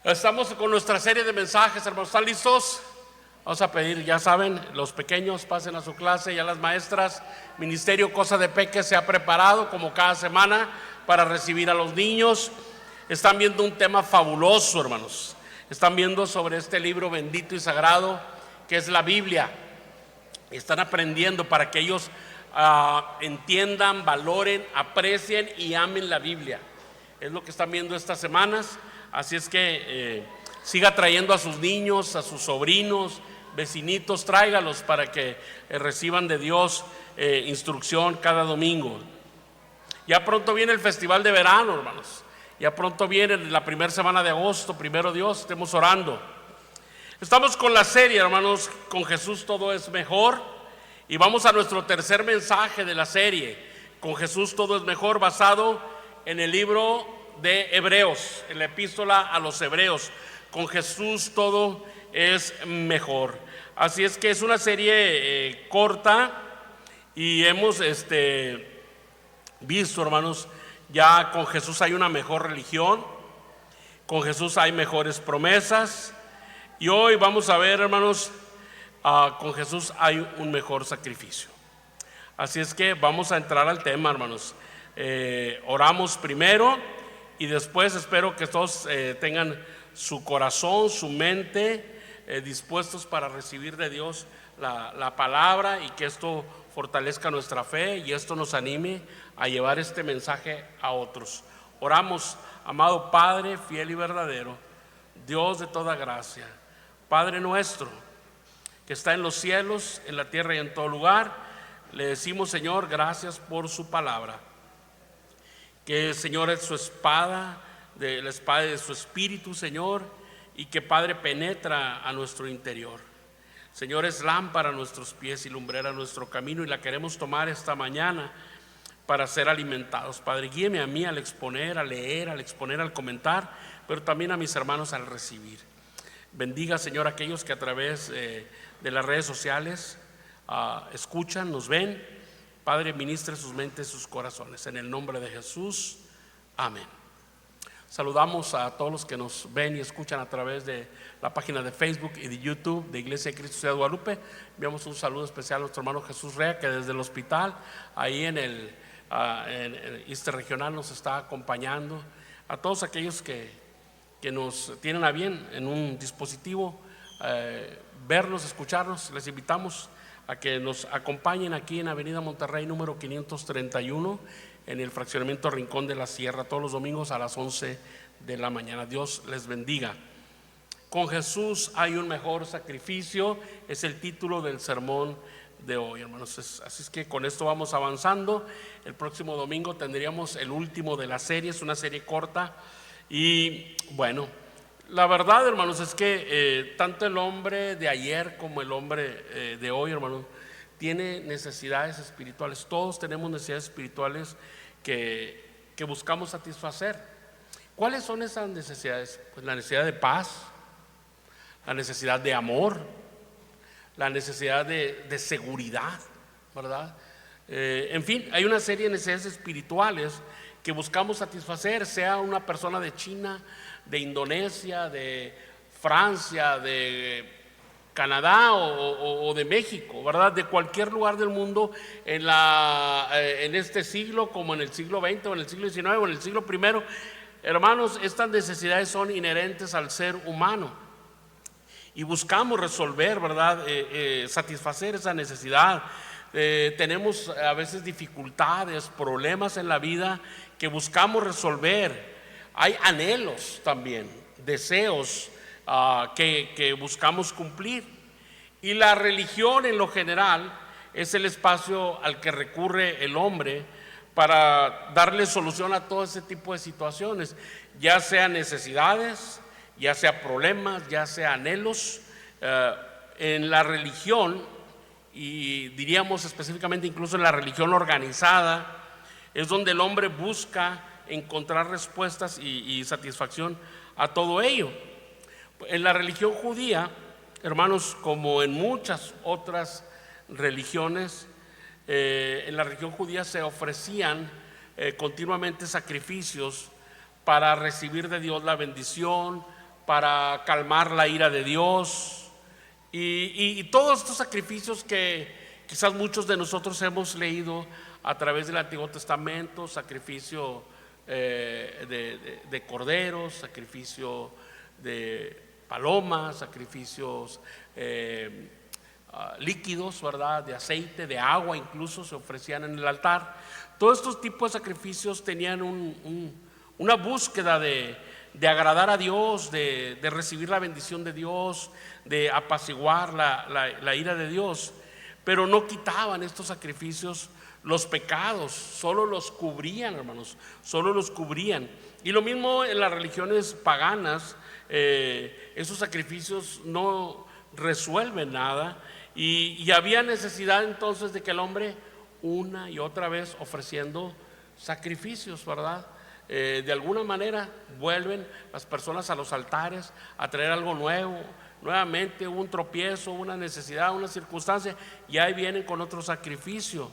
Estamos con nuestra serie de mensajes, hermanos. ¿Están listos? Vamos a pedir, ya saben, los pequeños pasen a su clase, ya las maestras. Ministerio Cosa de Peque se ha preparado como cada semana para recibir a los niños. Están viendo un tema fabuloso, hermanos. Están viendo sobre este libro bendito y sagrado que es la Biblia. Están aprendiendo para que ellos entiendan, valoren, aprecien y amen la Biblia. Es lo que están viendo estas semanas. Así es que siga trayendo a sus niños, a sus sobrinos, vecinitos, tráigalos para que reciban de Dios instrucción cada domingo. Ya pronto viene el festival de verano, hermanos. Ya pronto viene la primera semana de agosto, primero Dios, estemos orando. Estamos con la serie, hermanos, con Jesús todo es mejor. Y vamos a nuestro tercer mensaje de la serie, con Jesús todo es mejor, basado en el libro de Hebreos, en la epístola a los Hebreos. Con Jesús todo es mejor. Así es que es una serie corta y hemos visto, hermanos, ya con Jesús hay una mejor religión, con Jesús hay mejores promesas, y hoy vamos a ver, hermanos, con Jesús hay un mejor sacrificio. Así es que vamos a entrar al tema, hermanos. Oramos primero y después espero que todos tengan su corazón, su mente dispuestos para recibir de Dios la palabra, y que esto fortalezca nuestra fe y esto nos anime a llevar este mensaje a otros. Oramos. Amado Padre fiel y verdadero, Dios de toda gracia, Padre nuestro que está en los cielos, en la tierra y en todo lugar, le decimos, Señor, gracias por su palabra, que, Señor, es su espada, la espada de su espíritu, Señor, y que, Padre, penetra a nuestro interior. Señor, es lámpara a nuestros pies y lumbrera a nuestro camino, y la queremos tomar esta mañana para ser alimentados. Padre, guíeme a mí al exponer, al leer, al exponer, al comentar, pero también a mis hermanos al recibir. Bendiga, Señor, a aquellos que a través de las redes sociales escuchan, nos ven. Padre, ministre sus mentes, sus corazones. En el nombre de Jesús, amén. Saludamos a todos los que nos ven y escuchan a través de la página de Facebook y de YouTube de Iglesia de Cristo Ciudad de Guadalupe. Enviamos un saludo especial a nuestro hermano Jesús Rea, que desde el hospital, ahí en el Regional, nos está acompañando. A todos aquellos que nos tienen a bien en un dispositivo vernos, escucharnos, les invitamos a que nos acompañen aquí en Avenida Monterrey número 531 en el fraccionamiento Rincón de la Sierra, todos los domingos a las 11 de la mañana. Dios les bendiga. Con Jesús hay un mejor sacrificio, es el título del sermón de hoy, hermanos. Así es que con esto vamos avanzando. El próximo domingo tendríamos el último de la serie, es una serie corta. Y bueno, la verdad, hermanos, es que tanto el hombre de ayer como el hombre de hoy, hermanos, tiene necesidades espirituales. Todos tenemos necesidades espirituales que buscamos satisfacer. ¿Cuáles son esas necesidades? Pues la necesidad de paz, la necesidad de amor, la necesidad de seguridad, ¿verdad? En fin, hay una serie de necesidades espirituales que buscamos satisfacer, sea una persona de China, de Indonesia, de Francia, de Canadá o de México, ¿verdad? De cualquier lugar del mundo en este siglo, como en el siglo XX o en el siglo XIX o en el siglo I. Hermanos, estas necesidades son inherentes al ser humano y buscamos resolver, ¿verdad? Satisfacer esa necesidad. Tenemos a veces dificultades, problemas en la vida que buscamos resolver. Hay anhelos también, deseos que buscamos cumplir. Y la religión en lo general es el espacio al que recurre el hombre para darle solución a todo ese tipo de situaciones, ya sean necesidades, ya sea problemas, ya sea anhelos. En la religión, y diríamos específicamente incluso en la religión organizada, es donde el hombre busca encontrar respuestas y satisfacción a todo ello. En la religión judía, hermanos, como en muchas otras religiones, en la religión judía se ofrecían continuamente sacrificios para recibir de Dios la bendición, para calmar la ira de Dios, y todos estos sacrificios que quizás muchos de nosotros hemos leído a través del Antiguo Testamento: sacrificio de corderos, sacrificio de palomas, sacrificios líquidos, ¿verdad?, de aceite, de agua, incluso se ofrecían en el altar. Todos estos tipos de sacrificios tenían una búsqueda de agradar a Dios, de recibir la bendición de Dios, de apaciguar la ira de Dios. Pero no quitaban estos sacrificios los pecados, solo los cubrían, hermanos, solo los cubrían. Y lo mismo en las religiones paganas, esos sacrificios no resuelven nada, y había necesidad entonces de que el hombre una y otra vez ofreciendo sacrificios, ¿verdad? De alguna manera vuelven las personas a los altares a traer algo nuevo. Nuevamente hubo un tropiezo, una necesidad, una circunstancia, y ahí vienen con otro sacrificio.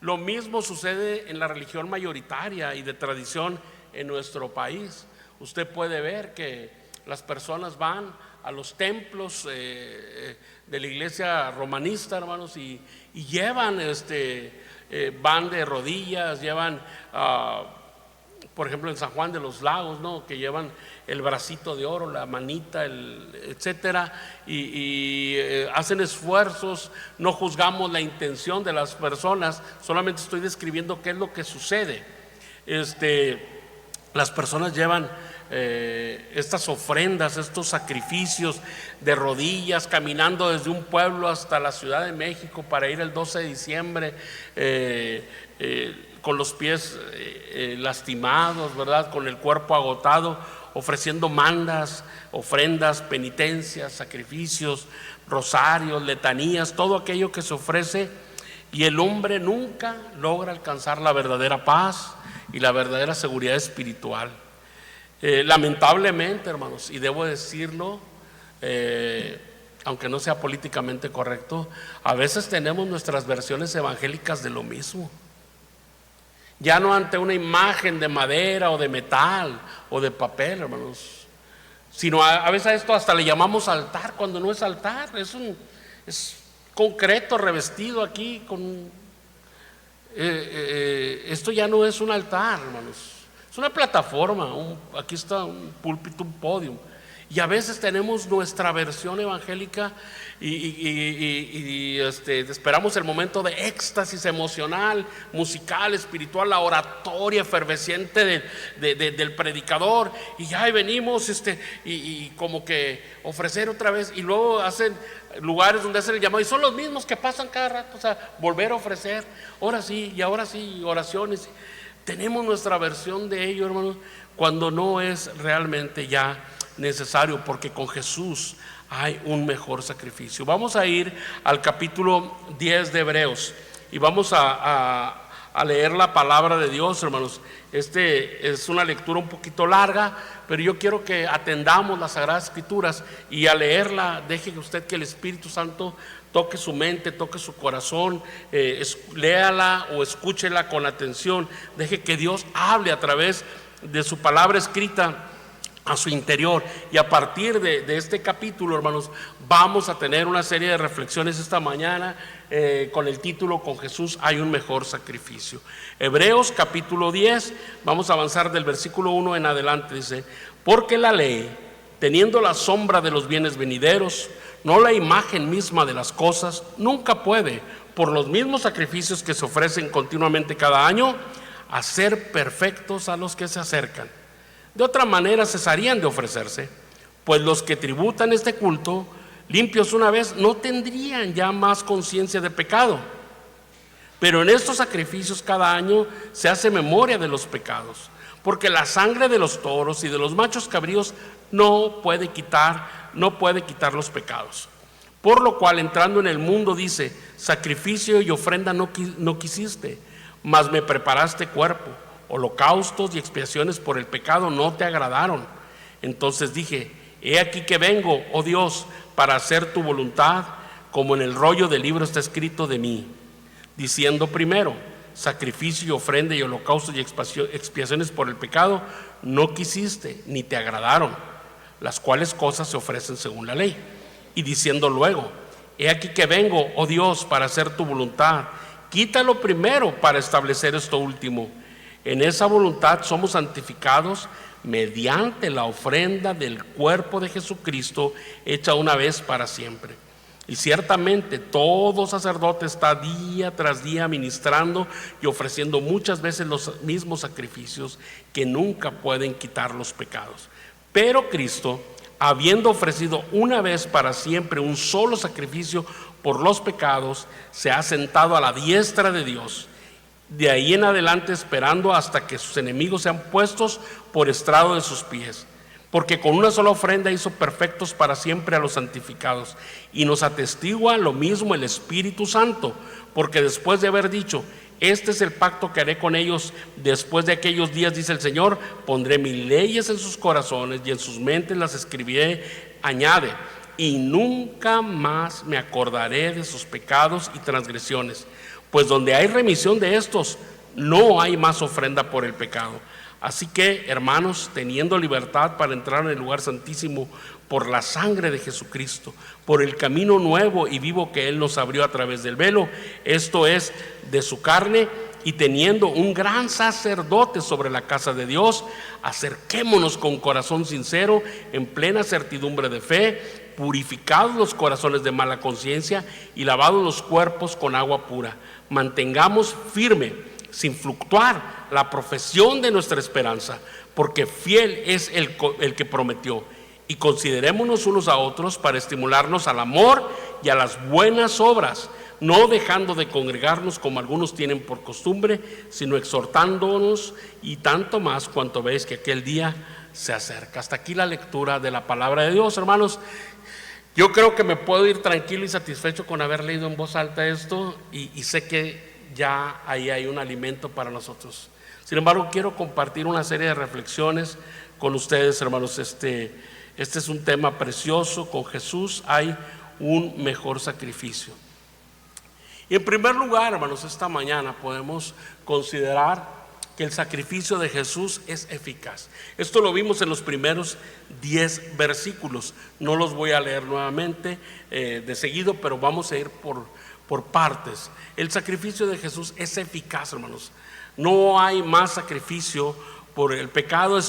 Lo mismo sucede en la religión mayoritaria y de tradición en nuestro país. Usted puede ver que las personas van a los templos de la iglesia romanista, hermanos, y llevan van de rodillas, llevan por ejemplo en San Juan de los Lagos, ¿no?, que llevan el bracito de oro, la manita, etcétera, y hacen esfuerzos. No juzgamos la intención de las personas, solamente estoy describiendo qué es lo que sucede. Las personas llevan estas ofrendas, estos sacrificios de rodillas, caminando desde un pueblo hasta la Ciudad de México para ir el 12 de diciembre con los pies lastimados, ¿verdad?, con el cuerpo agotado, ofreciendo mandas, ofrendas, penitencias, sacrificios, rosarios, letanías, todo aquello que se ofrece. Y el hombre nunca logra alcanzar la verdadera paz y la verdadera seguridad espiritual. Lamentablemente, hermanos, y debo decirlo, aunque no sea políticamente correcto, a veces tenemos nuestras versiones evangélicas de lo mismo. Ya no ante una imagen de madera o de metal o de papel, hermanos, sino a veces a esto hasta le llamamos altar, cuando no es altar, es concreto revestido aquí con esto ya no es un altar, hermanos, es una plataforma, aquí está un púlpito, un podio. Y a veces tenemos nuestra versión evangélica y esperamos el momento de éxtasis emocional, musical, espiritual, la oratoria efervesciente del predicador, y ya venimos y como que ofrecer otra vez, y luego hacen lugares donde hacen el llamado y son los mismos que pasan cada rato, o sea, volver a ofrecer, ahora sí, oraciones. Tenemos nuestra versión de ello, hermanos, cuando no es realmente ya necesario, porque con Jesús hay un mejor sacrificio. Vamos a ir al capítulo 10 de Hebreos y vamos a leer la palabra de Dios, hermanos. Es una lectura un poquito larga, pero yo quiero que atendamos las Sagradas Escrituras, y al leerla deje usted que el Espíritu Santo toque su mente, toque su corazón, léala o escúchela con atención. Deje que Dios hable a través de su palabra escrita a su interior, y a partir de este capítulo, hermanos, vamos a tener una serie de reflexiones esta mañana con el título "Con Jesús hay un mejor sacrificio". Hebreos capítulo 10, vamos a avanzar del versículo 1 en adelante. Dice: porque la ley, teniendo la sombra de los bienes venideros, no la imagen misma de las cosas, nunca puede, por los mismos sacrificios que se ofrecen continuamente cada año, hacer perfectos a los que se acercan. De otra manera cesarían de ofrecerse, pues los que tributan este culto, limpios una vez, no tendrían ya más conciencia de pecado. Pero en estos sacrificios cada año se hace memoria de los pecados, porque la sangre de los toros y de los machos cabríos no puede quitar los pecados. Por lo cual, entrando en el mundo, dice: sacrificio y ofrenda no quisiste, mas me preparaste cuerpo. Holocaustos y expiaciones por el pecado no te agradaron. Entonces dije: he aquí que vengo, oh Dios, para hacer tu voluntad, como en el rollo del libro está escrito de mí. Diciendo primero: sacrificio y ofrenda y holocaustos y expiaciones por el pecado no quisiste, ni te agradaron, las cuales cosas se ofrecen según la ley. Y diciendo luego: he aquí que vengo, oh Dios, para hacer tu voluntad. Quítalo primero para establecer esto último. En esa voluntad somos santificados mediante la ofrenda del cuerpo de Jesucristo, hecha una vez para siempre. Y ciertamente todo sacerdote está día tras día ministrando y ofreciendo muchas veces los mismos sacrificios que nunca pueden quitar los pecados. Pero Cristo, habiendo ofrecido una vez para siempre un solo sacrificio por los pecados, se ha sentado a la diestra de Dios. De ahí en adelante esperando hasta que sus enemigos sean puestos por estrado de sus pies. Porque con una sola ofrenda hizo perfectos para siempre a los santificados. Y nos atestigua lo mismo el Espíritu Santo, porque después de haber dicho: este es el pacto que haré con ellos después de aquellos días, dice el Señor, pondré mis leyes en sus corazones y en sus mentes las escribiré, añade, y nunca más me acordaré de sus pecados y transgresiones. Pues donde hay remisión de estos, no hay más ofrenda por el pecado. Así que, hermanos, teniendo libertad para entrar en el lugar santísimo por la sangre de Jesucristo, por el camino nuevo y vivo que Él nos abrió a través del velo, esto es, de su carne, y teniendo un gran sacerdote sobre la casa de Dios, acerquémonos con corazón sincero, en plena certidumbre de fe, purificados los corazones de mala conciencia y lavados los cuerpos con agua pura. Mantengamos firme, sin fluctuar, la profesión de nuestra esperanza, porque fiel es el que prometió. Y considerémonos unos a otros para estimularnos al amor y a las buenas obras, no dejando de congregarnos como algunos tienen por costumbre, sino exhortándonos, y tanto más cuanto veis que aquel día se acerca. Hasta aquí la lectura de la palabra de Dios, hermanos. Yo creo que me puedo ir tranquilo y satisfecho con haber leído en voz alta esto, y sé que ya ahí hay un alimento para nosotros. Sin embargo, quiero compartir una serie de reflexiones con ustedes, hermanos. Este es un tema precioso. Con Jesús hay un mejor sacrificio. Y en primer lugar, hermanos, esta mañana podemos considerar que el sacrificio de Jesús es eficaz. Esto lo vimos en los primeros 10 versículos. No los voy a leer nuevamente de seguido, pero vamos a ir por partes. El sacrificio de Jesús es eficaz, hermanos. No hay más sacrificio por el pecado.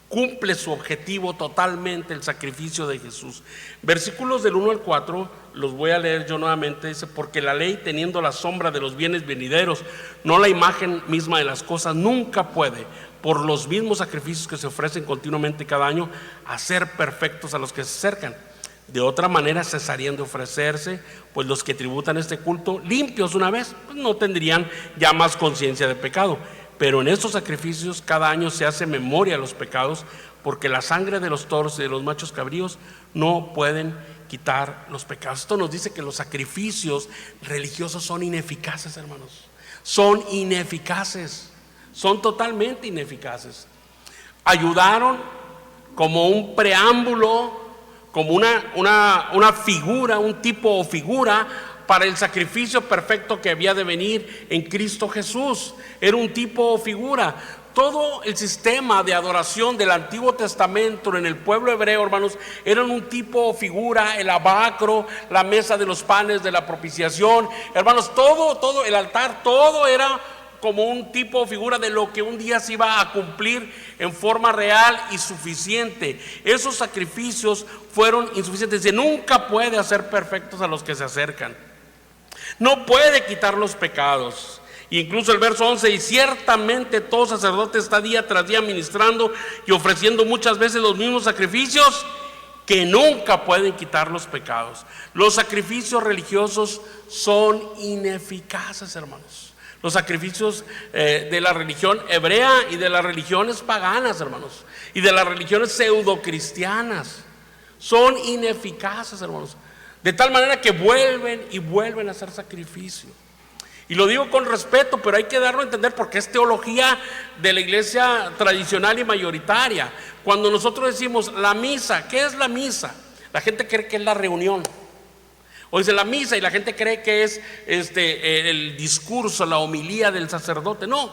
Cumple su objetivo totalmente el sacrificio de Jesús. Versículos del 1 al 4 los voy a leer yo nuevamente. Dice: porque la ley, teniendo la sombra de los bienes venideros, no la imagen misma de las cosas, nunca puede, por los mismos sacrificios que se ofrecen continuamente cada año, hacer perfectos a los que se acercan. De otra manera cesarían de ofrecerse, pues los que tributan este culto, limpios una vez, pues no tendrían ya más conciencia de pecado. Pero en estos sacrificios cada año se hace memoria de los pecados, porque la sangre de los toros y de los machos cabríos no pueden quitar los pecados. Esto nos dice que los sacrificios religiosos son ineficaces, hermanos. Son ineficaces, son totalmente ineficaces. Ayudaron como un preámbulo, como una figura, un tipo o figura para el sacrificio perfecto que había de venir en Cristo Jesús. Era un tipo o figura. Todo el sistema de adoración del Antiguo Testamento en el pueblo hebreo, hermanos, eran un tipo o figura. El abacro, la mesa de los panes de la propiciación, hermanos, todo el altar, todo era como un tipo o figura de lo que un día se iba a cumplir en forma real y suficiente. Esos sacrificios fueron insuficientes. Dice: nunca puede hacer perfectos a los que se acercan. No puede quitar los pecados. Incluso el verso 11: y ciertamente todo sacerdote está día tras día ministrando y ofreciendo muchas veces los mismos sacrificios que nunca pueden quitar los pecados. Los sacrificios religiosos son ineficaces, hermanos. Los sacrificios de la religión hebrea y de las religiones paganas, hermanos, y de las religiones pseudocristianas son ineficaces, hermanos. De tal manera que vuelven y vuelven a hacer sacrificio. Y lo digo con respeto, pero hay que darlo a entender porque es teología de la iglesia tradicional y mayoritaria. Cuando nosotros decimos la misa, ¿qué es la misa? La gente cree que es la reunión. O dice la misa y la gente cree que es el discurso, la homilía del sacerdote. No,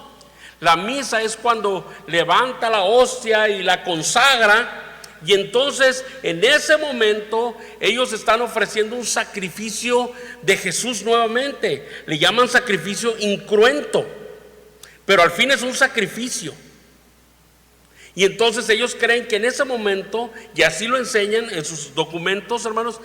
la misa es cuando levanta la hostia y la consagra Y entonces en ese momento ellos están ofreciendo un sacrificio de Jesús nuevamente. Le llaman sacrificio incruento, pero al fin es un sacrificio. Y entonces ellos creen que en ese momento, y así lo enseñan en sus documentos, hermanos,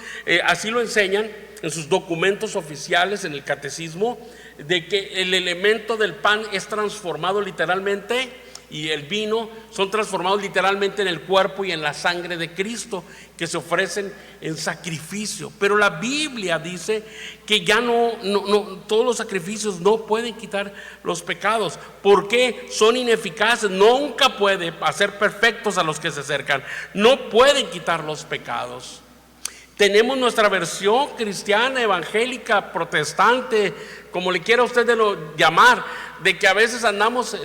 así lo enseñan en sus documentos oficiales, en el catecismo, de que el elemento del pan es transformado literalmente, y el vino son transformados literalmente en el cuerpo y en la sangre de Cristo, que se ofrecen en sacrificio. Pero la Biblia dice que ya no todos los sacrificios no pueden quitar los pecados, porque son ineficaces. Nunca puede hacer perfectos a los que se acercan, no pueden quitar los pecados. Tenemos nuestra versión cristiana, evangélica, protestante, como le quiera usted llamar, de que a veces andamos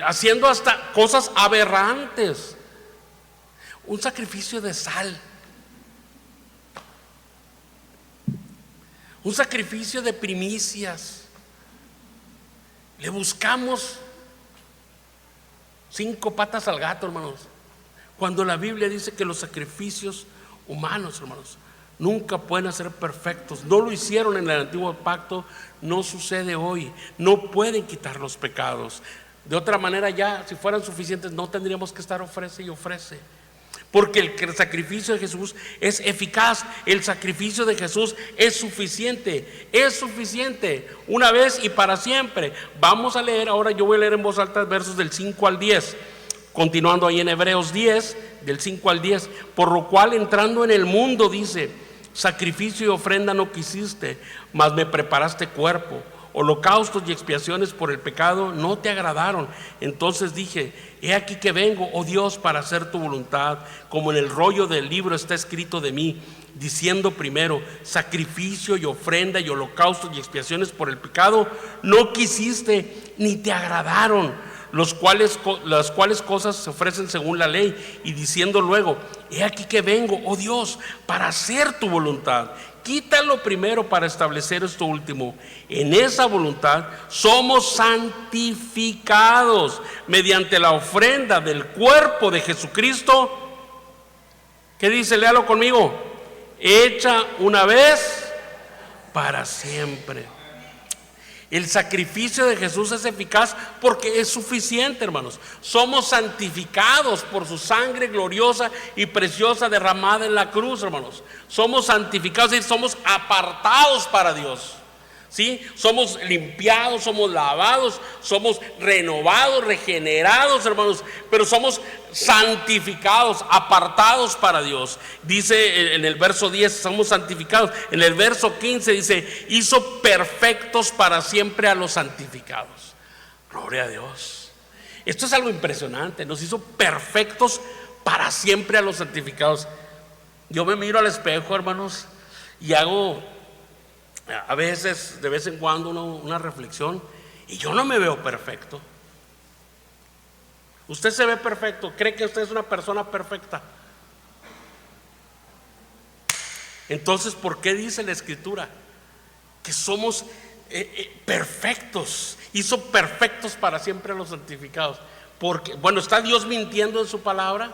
haciendo hasta cosas aberrantes. Un sacrificio de sal, un sacrificio de primicias. Le buscamos 5 patas al gato, hermanos, cuando la Biblia dice que los sacrificios humanos, hermanos, nunca pueden ser perfectos. No lo hicieron en el antiguo pacto, no sucede hoy. No pueden quitar los pecados. De otra manera, ya si fueran suficientes, no tendríamos que estar ofrece y ofrece, porque el sacrificio de Jesús es eficaz. El sacrificio de Jesús es suficiente, una vez y para siempre. Vamos a leer ahora, yo voy a leer en voz alta versos del 5 al 10, continuando ahí en Hebreos 10, del 5 al 10. Por lo cual, entrando en el mundo, dice: sacrificio y ofrenda no quisiste, mas me preparaste cuerpo. Holocaustos y expiaciones por el pecado no te agradaron. Entonces dije: he aquí que vengo, oh Dios, para hacer tu voluntad. Como en el rollo del libro está escrito de mí, diciendo primero: sacrificio y ofrenda y holocaustos y expiaciones por el pecado no quisiste, ni te agradaron, las cuales cosas se ofrecen según la ley. Y diciendo luego: he aquí que vengo, oh Dios, para hacer tu voluntad. Quítalo primero para establecer esto último. En esa voluntad somos santificados mediante la ofrenda del cuerpo de Jesucristo. ¿Qué dice? Léalo conmigo. Hecha una vez para siempre. El sacrificio de Jesús es eficaz porque es suficiente, hermanos. Somos santificados por su sangre gloriosa y preciosa derramada en la cruz, hermanos. Somos santificados y somos apartados para Dios, ¿sí? Somos limpiados, somos lavados, somos renovados, regenerados, hermanos, pero somos santificados, apartados para Dios. Dice en el verso 10, somos santificados. En el verso 15 dice: hizo perfectos para siempre a los santificados. Gloria a Dios. Esto es algo impresionante. Nos hizo perfectos para siempre a los santificados. Yo me miro al espejo, hermanos, y hago a veces, de vez en cuando, una reflexión, y yo no me veo perfecto. Usted se ve perfecto, cree que usted es una persona perfecta. Entonces, ¿por qué dice la Escritura que somos perfectos? Hizo perfectos para siempre a los santificados. Porque, bueno, ¿está Dios mintiendo en su palabra?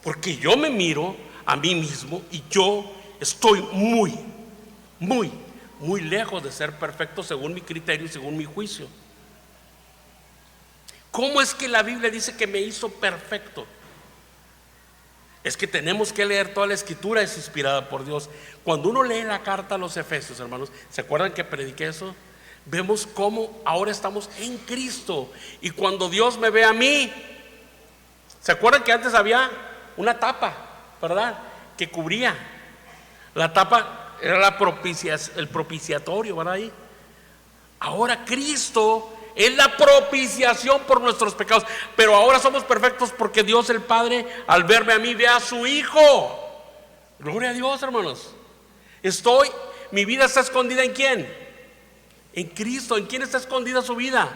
Porque yo me miro a mí mismo y yo estoy muy lejos de ser perfecto según mi criterio y según mi juicio. ¿Cómo es que la Biblia dice que me hizo perfecto? Es que tenemos que leer toda la Escritura, es inspirada por Dios. Cuando uno lee la carta a los Efesios, hermanos, ¿se acuerdan que prediqué eso? Vemos cómo ahora estamos en Cristo. Y cuando Dios me ve a mí, ¿se acuerdan que antes había una tapa, verdad?, que cubría? La tapa era el propiciatorio, ¿verdad? Ahí. Ahora Cristo es la propiciación por nuestros pecados. Pero ahora somos perfectos porque Dios el Padre, al verme a mí, ve a su Hijo. Gloria a Dios, hermanos. Mi vida está escondida ¿en quién? En Cristo. ¿En quién está escondida su vida?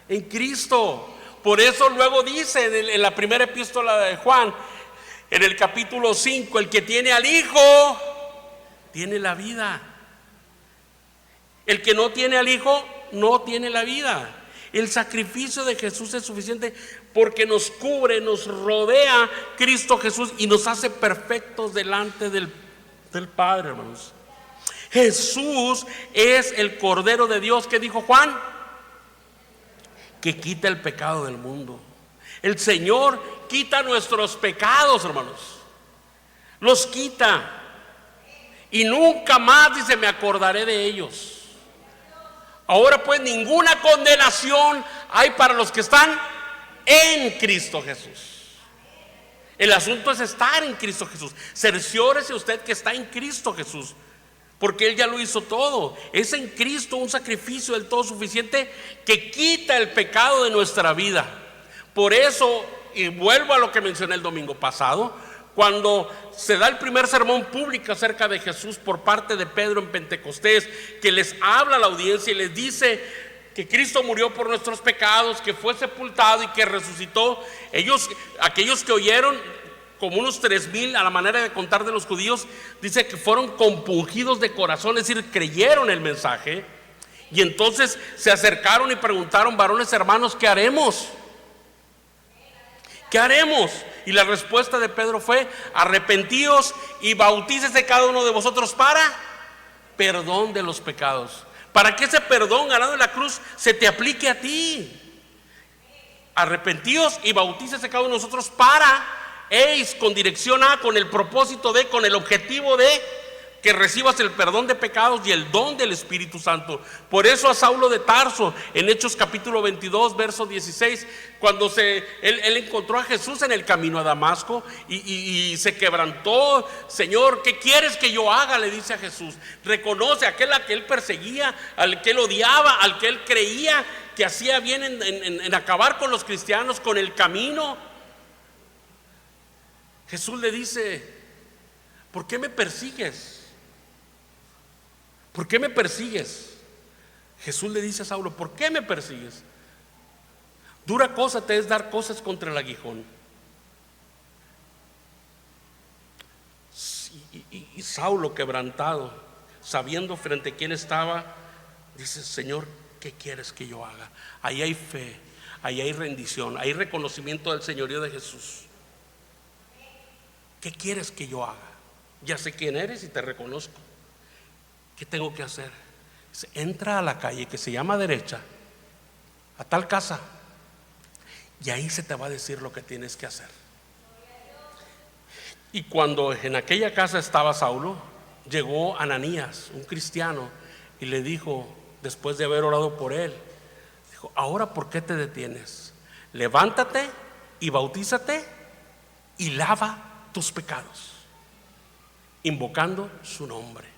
En Cristo. Por eso luego dice en la primera epístola de Juan, en el capítulo 5, el que tiene al Hijo tiene la vida. El que no tiene al Hijo no tiene la vida. El sacrificio de Jesús es suficiente porque nos cubre, nos rodea Cristo Jesús y nos hace perfectos delante del Padre, hermanos. Jesús es el Cordero de Dios, que dijo Juan, que quita el pecado del mundo. El Señor quita nuestros pecados, hermanos. Los quita. Y nunca más, dice, me acordaré de ellos. Ahora pues ninguna condenación hay para los que están en Cristo Jesús. El asunto es estar en Cristo Jesús. Cerciórese usted que está en Cristo Jesús, porque Él ya lo hizo todo. Es en Cristo un sacrificio del todo suficiente que quita el pecado de nuestra vida. Por eso, y vuelvo a lo que mencioné el domingo pasado, cuando se da el primer sermón público acerca de Jesús por parte de Pedro en Pentecostés, que les habla a la audiencia y les dice que Cristo murió por nuestros pecados, que fue sepultado y que resucitó, aquellos que oyeron, como unos 3,000 a la manera de contar de los judíos, dice que fueron compungidos de corazón, es decir, creyeron el mensaje. Y entonces se acercaron y preguntaron: varones hermanos, ¿qué haremos? ¿Qué haremos? Y la respuesta de Pedro fue: arrepentíos y bautícese cada uno de vosotros para perdón de los pecados. Para que ese perdón ganado en la cruz se te aplique a ti. Arrepentíos y bautícese cada uno de nosotros para, con dirección a, con el propósito de, con el objetivo de que recibas el perdón de pecados y el don del Espíritu Santo. Por eso a Saulo de Tarso, en Hechos capítulo 22, verso 16, cuando él encontró a Jesús en el camino a Damasco y se quebrantó: Señor, ¿qué quieres que yo haga?, le dice a Jesús. Reconoce a aquel a que él perseguía, al que él odiaba, al que él creía que hacía bien en acabar con los cristianos, con el camino. Jesús le dice: ¿por qué me persigues? ¿Por qué me persigues? Jesús le dice a Saulo: ¿por qué me persigues? Dura cosa te es dar cosas contra el aguijón. Y Saulo, quebrantado, sabiendo frente a quién estaba, dice: Señor, ¿qué quieres que yo haga? Ahí hay fe, ahí hay rendición, hay reconocimiento del señorío de Jesús. ¿Qué quieres que yo haga? Ya sé quién eres y te reconozco. ¿Qué tengo que hacer? Dice: entra a la calle que se llama derecha, a tal casa, y ahí se te va a decir lo que tienes que hacer. Y cuando en aquella casa estaba Saulo, llegó Ananías, un cristiano, y le dijo, después de haber orado por él, dijo: ahora, ¿por qué te detienes? Levántate y bautízate y lava tus pecados, invocando su nombre.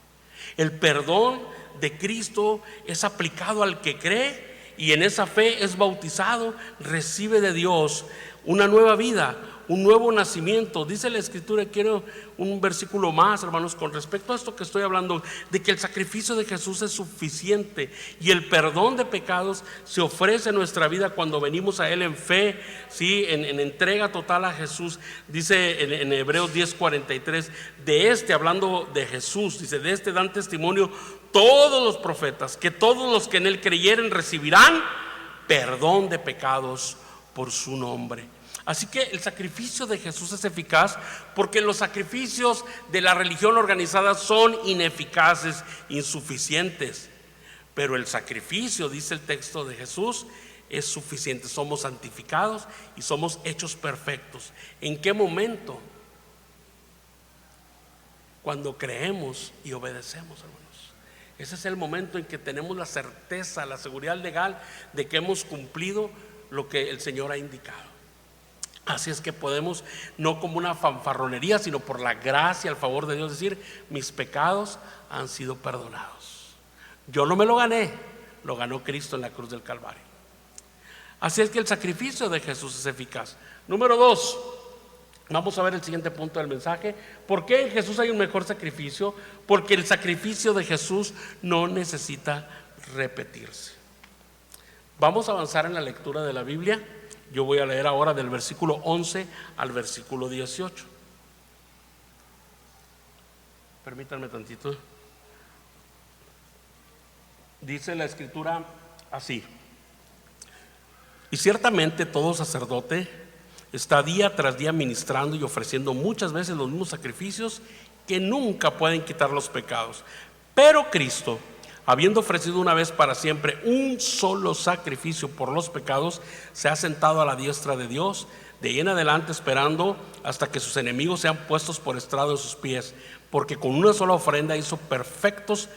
El perdón de Cristo es aplicado al que cree y en esa fe es bautizado, recibe de Dios una nueva vida, un nuevo nacimiento. Dice la Escritura, quiero un versículo más, hermanos, con respecto a esto que estoy hablando, de que el sacrificio de Jesús es suficiente y el perdón de pecados se ofrece en nuestra vida cuando venimos a Él en fe, ¿sí? en entrega total a Jesús. Dice en Hebreos 10:43, hablando de Jesús, dice: de este dan testimonio todos los profetas, que todos los que en Él creyeren recibirán perdón de pecados por su nombre. Así que el sacrificio de Jesús es eficaz, porque los sacrificios de la religión organizada son ineficaces, insuficientes. Pero el sacrificio, dice el texto de Jesús, es suficiente. Somos santificados y somos hechos perfectos. ¿En qué momento? Cuando creemos y obedecemos, hermanos. Ese es el momento en que tenemos la certeza, la seguridad legal de que hemos cumplido lo que el Señor ha indicado. Así es que podemos, no como una fanfarronería, sino por la gracia, el favor de Dios, decir: mis pecados han sido perdonados. Yo no me lo gané, lo ganó Cristo en la cruz del Calvario. Así es que el sacrificio de Jesús es eficaz. Número 2, vamos a ver el siguiente punto del mensaje. ¿Por qué en Jesús hay un mejor sacrificio? Porque el sacrificio de Jesús no necesita repetirse. Vamos a avanzar en la lectura de la Biblia. Yo voy a leer ahora del versículo 11 al versículo 18. Permítanme tantito. Dice la Escritura así: Y ciertamente todo sacerdote está día tras día ministrando y ofreciendo muchas veces los mismos sacrificios que nunca pueden quitar los pecados. Pero Cristo, habiendo ofrecido una vez para siempre un solo sacrificio por los pecados, se ha sentado a la diestra de Dios, de ahí en adelante esperando hasta que sus enemigos sean puestos por estrado de sus pies, porque con una sola ofrenda hizo perfectos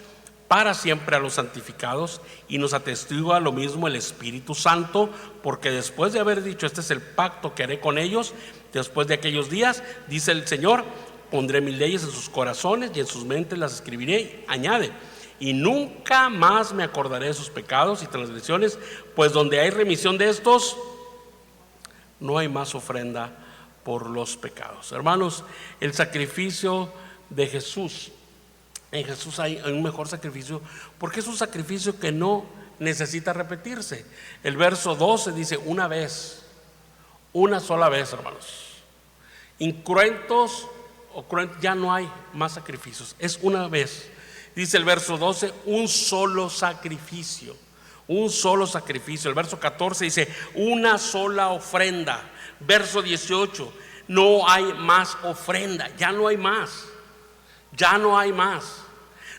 para siempre a los santificados, y nos atestigua lo mismo el Espíritu Santo, porque después de haber dicho: este es el pacto que haré con ellos después de aquellos días, dice el Señor, pondré mis leyes en sus corazones y en sus mentes las escribiré. Añade: y nunca más me acordaré de sus pecados y transgresiones, pues donde hay remisión de estos, no hay más ofrenda por los pecados. Hermanos, el sacrificio de Jesús, en Jesús hay un mejor sacrificio, porque es un sacrificio que no necesita repetirse. El verso 12 dice: una vez, una sola vez, hermanos. Incruentos o cruentos, ya no hay más sacrificios, es una vez. Dice el verso 12: un solo sacrificio, un solo sacrificio. El verso 14 dice: una sola ofrenda. Verso 18: no hay más ofrenda, ya no hay más, ya no hay más.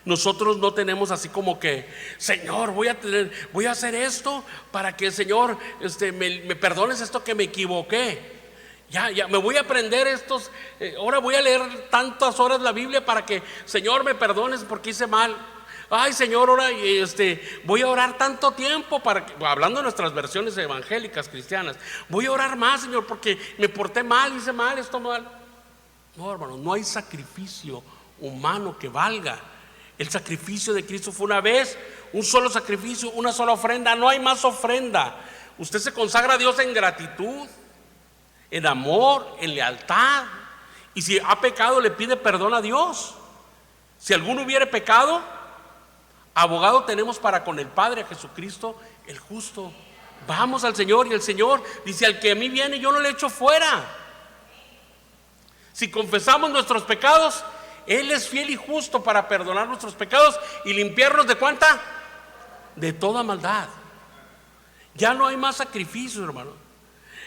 Nosotros no tenemos así como que: Señor, voy a hacer esto para que, Señor, me perdones esto que me equivoqué. Ya me voy a aprender estos, ahora voy a leer tantas horas la Biblia para que, Señor, me perdones porque hice mal. Ay, Señor, ahora voy a orar tanto tiempo para que, hablando de nuestras versiones evangélicas cristianas, voy a orar más, Señor, porque me porté mal, hice mal, esto mal. No, hermano, no hay sacrificio humano que valga. El sacrificio de Cristo fue una vez, un solo sacrificio, una sola ofrenda, no hay más ofrenda. Usted se consagra a Dios en gratitud, en amor, en lealtad, y si ha pecado le pide perdón a Dios. Si alguno hubiere pecado, abogado tenemos para con el Padre, a Jesucristo el justo. Vamos al Señor, y el Señor dice: al que a mí viene yo no le echo fuera. Si confesamos nuestros pecados, Él es fiel y justo para perdonar nuestros pecados y limpiarnos ¿de cuánta? De toda maldad. Ya no hay más sacrificio, hermano.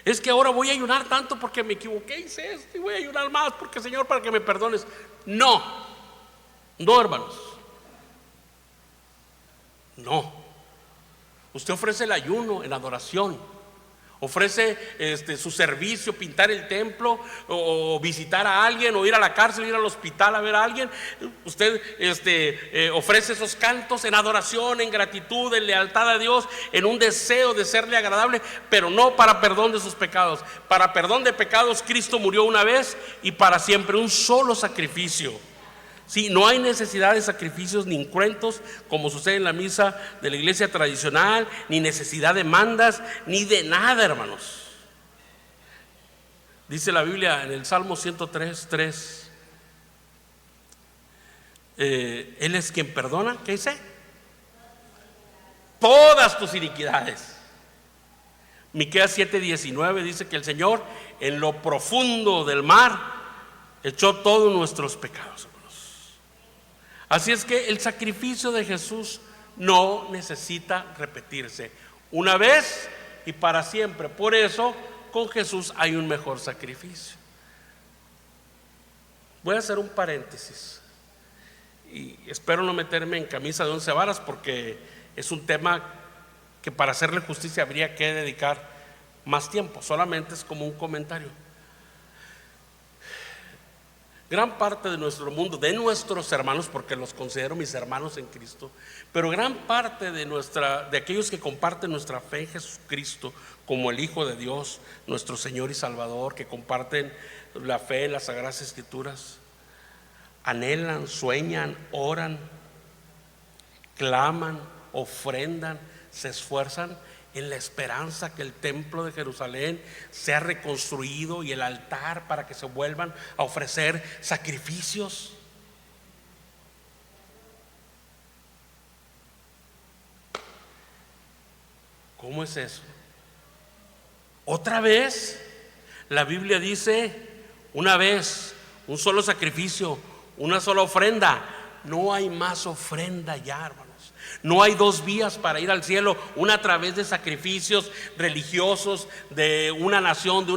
Es que ahora voy a ayunar tanto porque me equivoqué, hice esto, y voy a ayunar más porque, Señor, para que me perdones. No, no, hermanos, no. Usted ofrece el ayuno en adoración, ofrece su servicio, pintar el templo, o visitar a alguien, o ir a la cárcel, ir al hospital a ver a alguien. Usted ofrece esos cantos en adoración, en gratitud, en lealtad a Dios, en un deseo de serle agradable, pero no para perdón de sus pecados. Para perdón de pecados Cristo murió una vez y para siempre, un solo sacrificio. Sí, no hay necesidad de sacrificios ni incruentos como sucede en la misa de la iglesia tradicional, ni necesidad de mandas, ni de nada, hermanos. Dice la Biblia en el Salmo 103:3, Él es quien perdona, ¿qué dice? Todas tus iniquidades. Miqueas 7:19 dice que el Señor en lo profundo del mar echó todos nuestros pecados. Así es que el sacrificio de Jesús no necesita repetirse, una vez y para siempre. Por eso con Jesús hay un mejor sacrificio. Voy a hacer un paréntesis y espero no meterme en camisa de 11 varas, porque es un tema que para hacerle justicia habría que dedicar más tiempo. Solamente es como un comentario. Gran parte de nuestro mundo, de nuestros hermanos, porque los considero mis hermanos en Cristo, pero gran parte de aquellos que comparten nuestra fe en Jesucristo como el Hijo de Dios, nuestro Señor y Salvador, que comparten la fe en las Sagradas Escrituras, anhelan, sueñan, oran, claman, ofrendan, se esfuerzan en la esperanza que el templo de Jerusalén sea reconstruido y el altar para que se vuelvan a ofrecer sacrificios. ¿Cómo es eso? Otra vez la Biblia dice: una vez, un solo sacrificio, una sola ofrenda. No hay más ofrenda ya, hermanos. hermanos. No hay dos vías para ir al cielo, una a través de sacrificios religiosos de una nación, de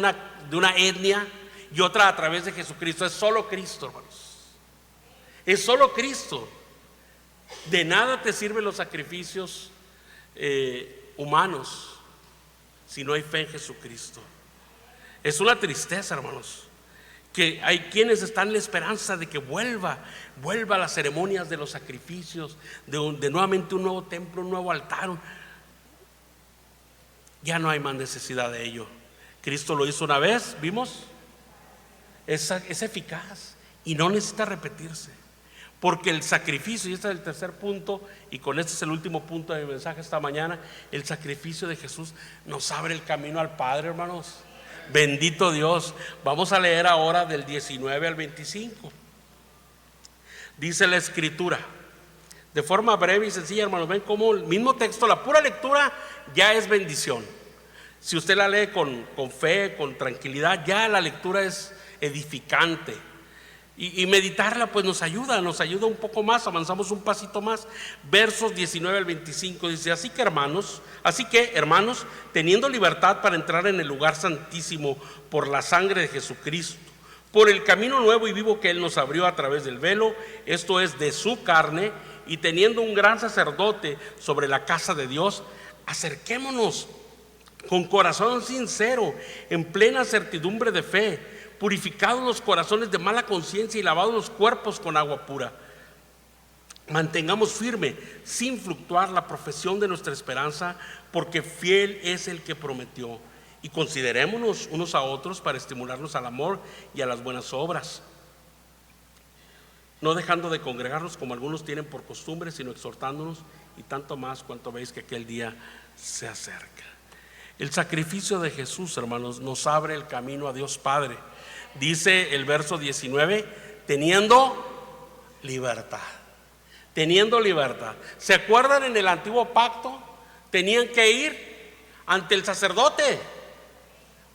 una etnia, y otra a través de Jesucristo. Es solo Cristo, hermanos. Es solo Cristo. De nada te sirven los sacrificios humanos si no hay fe en Jesucristo. Es una tristeza, hermanos, que hay quienes están en la esperanza de que vuelva a las ceremonias de los sacrificios, de nuevamente un nuevo templo, un nuevo altar. Ya no hay más necesidad de ello. Cristo lo hizo una vez, vimos, es eficaz y no necesita repetirse, porque el sacrificio, y este es el tercer punto, y con este es el último punto de mi mensaje esta mañana, el sacrificio de Jesús nos abre el camino al Padre, hermanos. Bendito Dios. Vamos a leer ahora del 19 al 25. Dice la Escritura, de forma breve y sencilla, hermanos. Ven cómo el mismo texto, la pura lectura ya es bendición. Si usted la lee con fe, con tranquilidad, ya la lectura es edificante. Y meditarla pues nos ayuda un poco más. Avanzamos un pasito más. Versos 19 al 25 dice: así que hermanos, teniendo libertad para entrar en el lugar santísimo por la sangre de Jesucristo, por el camino nuevo y vivo que Él nos abrió a través del velo, esto es, de su carne, y teniendo un gran sacerdote sobre la casa de Dios, acerquémonos con corazón sincero, en plena certidumbre de fe, purificados los corazones de mala conciencia y lavados los cuerpos con agua pura. Mantengamos firme, sin fluctuar, la profesión de nuestra esperanza, porque fiel es el que prometió. Y considerémonos unos a otros para estimularnos al amor y a las buenas obras, no dejando de congregarnos como algunos tienen por costumbre, sino exhortándonos, y tanto más cuanto veis que aquel día se acerca. El sacrificio de Jesús, hermanos, nos abre el camino a Dios Padre. Dice el verso 19, teniendo libertad. ¿Se acuerdan? En el antiguo pacto tenían que ir ante el sacerdote,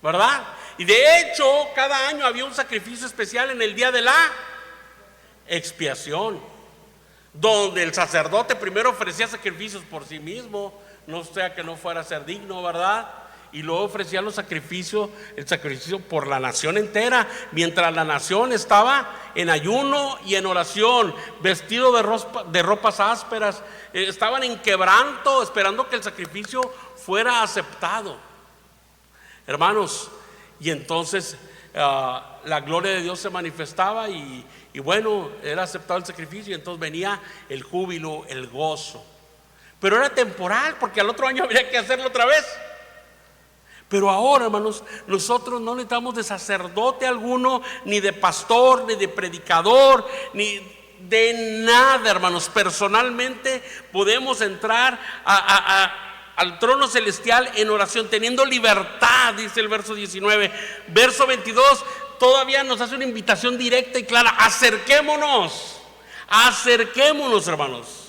¿verdad? Y de hecho cada año había un sacrificio especial en el día de la expiación, donde el sacerdote primero ofrecía sacrificios por sí mismo, no sea que no fuera a ser digno, ¿verdad? Y luego ofrecía el sacrificio por la nación entera, mientras la nación estaba en ayuno y en oración, vestido de ropas ásperas, estaban en quebranto, esperando que el sacrificio fuera aceptado, hermanos. Y entonces la gloria de Dios se manifestaba y bueno, era aceptado el sacrificio, y entonces venía el júbilo, el gozo. Pero era temporal, porque al otro año habría que hacerlo otra vez. Pero ahora, hermanos, nosotros no necesitamos de sacerdote alguno, ni de pastor, ni de predicador, ni de nada, hermanos. Personalmente podemos entrar al trono celestial en oración, teniendo libertad, dice el verso 19. Verso 22 todavía nos hace una invitación directa y clara: acerquémonos, hermanos.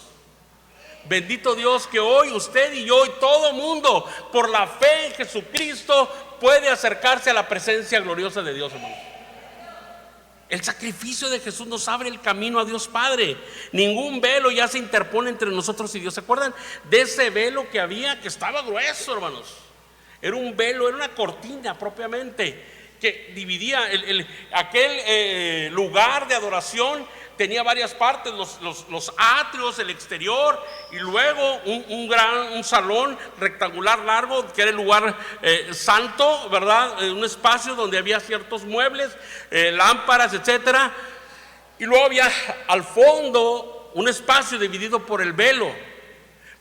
Bendito Dios, que hoy usted y yo y todo mundo, por la fe en Jesucristo, puede acercarse a la presencia gloriosa de Dios, hermanos. El sacrificio de Jesús nos abre el camino a Dios Padre. Ningún velo ya se interpone entre nosotros y Dios. ¿Se acuerdan de ese velo que había, que estaba grueso, hermanos? Era un velo, era una cortina propiamente, que dividía aquel lugar de adoración. Tenía varias partes, los atrios, el exterior, y luego un salón rectangular largo, que era el lugar santo, ¿verdad? Un espacio donde había ciertos muebles, lámparas, etcétera. Y luego había al fondo un espacio dividido por el velo,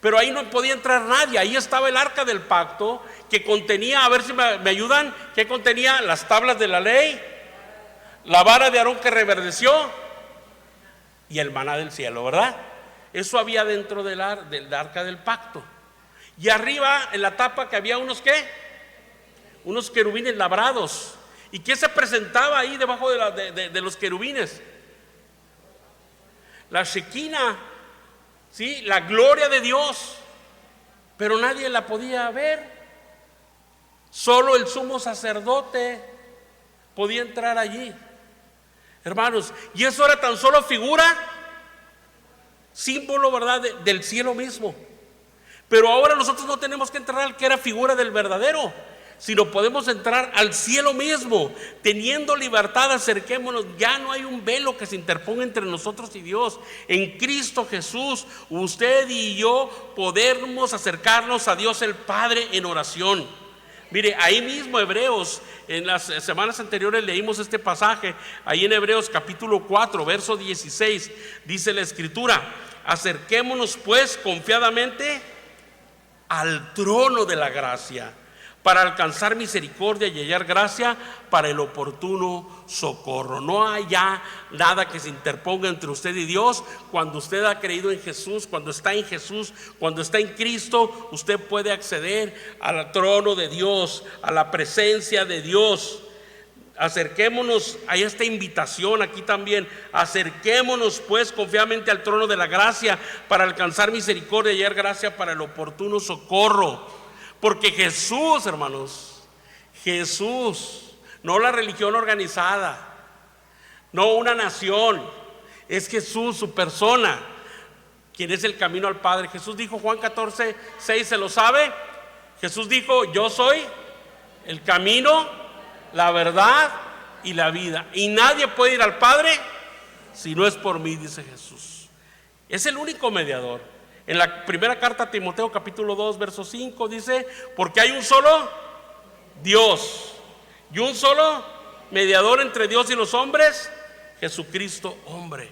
pero ahí no podía entrar nadie. Ahí estaba el arca del pacto, que contenía, a ver si me ayudan, ¿qué contenía? Las tablas de la ley, la vara de Aarón que reverdeció y el maná del cielo, ¿verdad? Eso había dentro del arca del pacto. Y arriba en la tapa que había unos querubines labrados. ¿Y qué se presentaba ahí debajo de los querubines? La Shekinah, ¿sí? La gloria de Dios. Pero nadie la podía ver. Solo el sumo sacerdote podía entrar allí, hermanos. Y eso era tan solo figura. símbolo, ¿verdad?, del cielo mismo. Pero ahora nosotros no tenemos que entrar al que era figura del verdadero, sino podemos entrar al cielo mismo. Teniendo libertad, acerquémonos. Ya no hay un velo que se interponga entre nosotros y Dios. En Cristo Jesús, usted y yo podemos acercarnos a Dios el Padre en oración. Mire, ahí mismo Hebreos, en las semanas anteriores leímos este pasaje. Ahí en Hebreos capítulo 4, verso 16, dice la Escritura: acerquémonos pues confiadamente al trono de la gracia, para alcanzar misericordia y hallar gracia para el oportuno socorro. No hay ya nada que se interponga entre usted y Dios. Cuando usted ha creído en Jesús, cuando está en Jesús, cuando está en Cristo, usted puede acceder al trono de Dios, a la presencia de Dios. Acerquémonos a esta invitación aquí también. Acerquémonos pues confiadamente al trono de la gracia, para alcanzar misericordia y hallar gracia para el oportuno socorro. Porque Jesús, hermanos, Jesús, no la religión organizada, no una nación, es Jesús, su persona, quien es el camino al Padre. Jesús dijo, Juan 14, 6, ¿se lo sabe? Jesús dijo: yo soy el camino, la verdad y la vida, y nadie puede ir al Padre si no es por mí, dice Jesús. Es el único mediador. En la primera carta a Timoteo capítulo 2 verso 5 dice: porque hay un solo Dios y un solo mediador entre Dios y los hombres, Jesucristo hombre.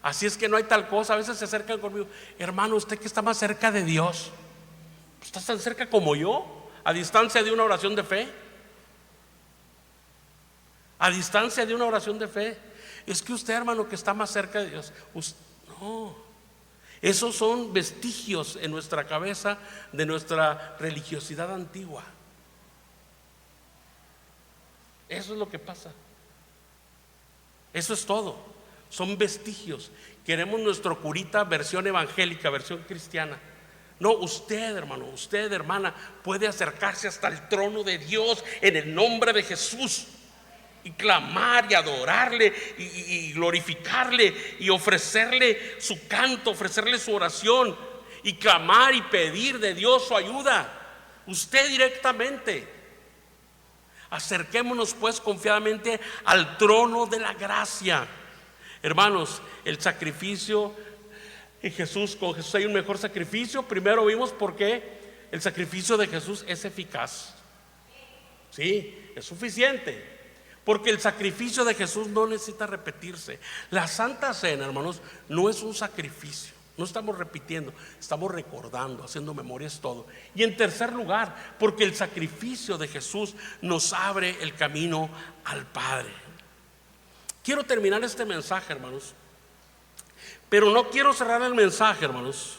Así es que no hay tal cosa. A veces se acercan conmigo: hermano, usted que está más cerca de Dios, ¿está tan cerca como yo? A distancia de una oración de fe. A distancia de una oración de fe. Es que usted, hermano, que está más cerca de Dios, no. Esos son vestigios en nuestra cabeza de nuestra religiosidad antigua. Eso es lo que pasa. Eso es todo. Son vestigios. Queremos nuestro curita versión evangélica, versión cristiana. No, usted, hermano, usted, hermana, puede acercarse hasta el trono de Dios en el nombre de Jesús y clamar y adorarle y glorificarle y ofrecerle su canto, ofrecerle su oración y clamar y pedir de Dios su ayuda. Usted directamente. Acerquémonos pues confiadamente al trono de la gracia. Hermanos, el sacrificio en Jesús, con Jesús hay un mejor sacrificio. Primero vimos por qué el sacrificio de Jesús es eficaz. Sí, es suficiente. Porque el sacrificio de Jesús no necesita repetirse. La Santa Cena, hermanos, no es un sacrificio. No estamos repitiendo, estamos recordando, haciendo memoria, es todo. Y en tercer lugar, porque el sacrificio de Jesús nos abre el camino al Padre. Quiero terminar este mensaje, hermanos, pero no quiero cerrar el mensaje, hermanos,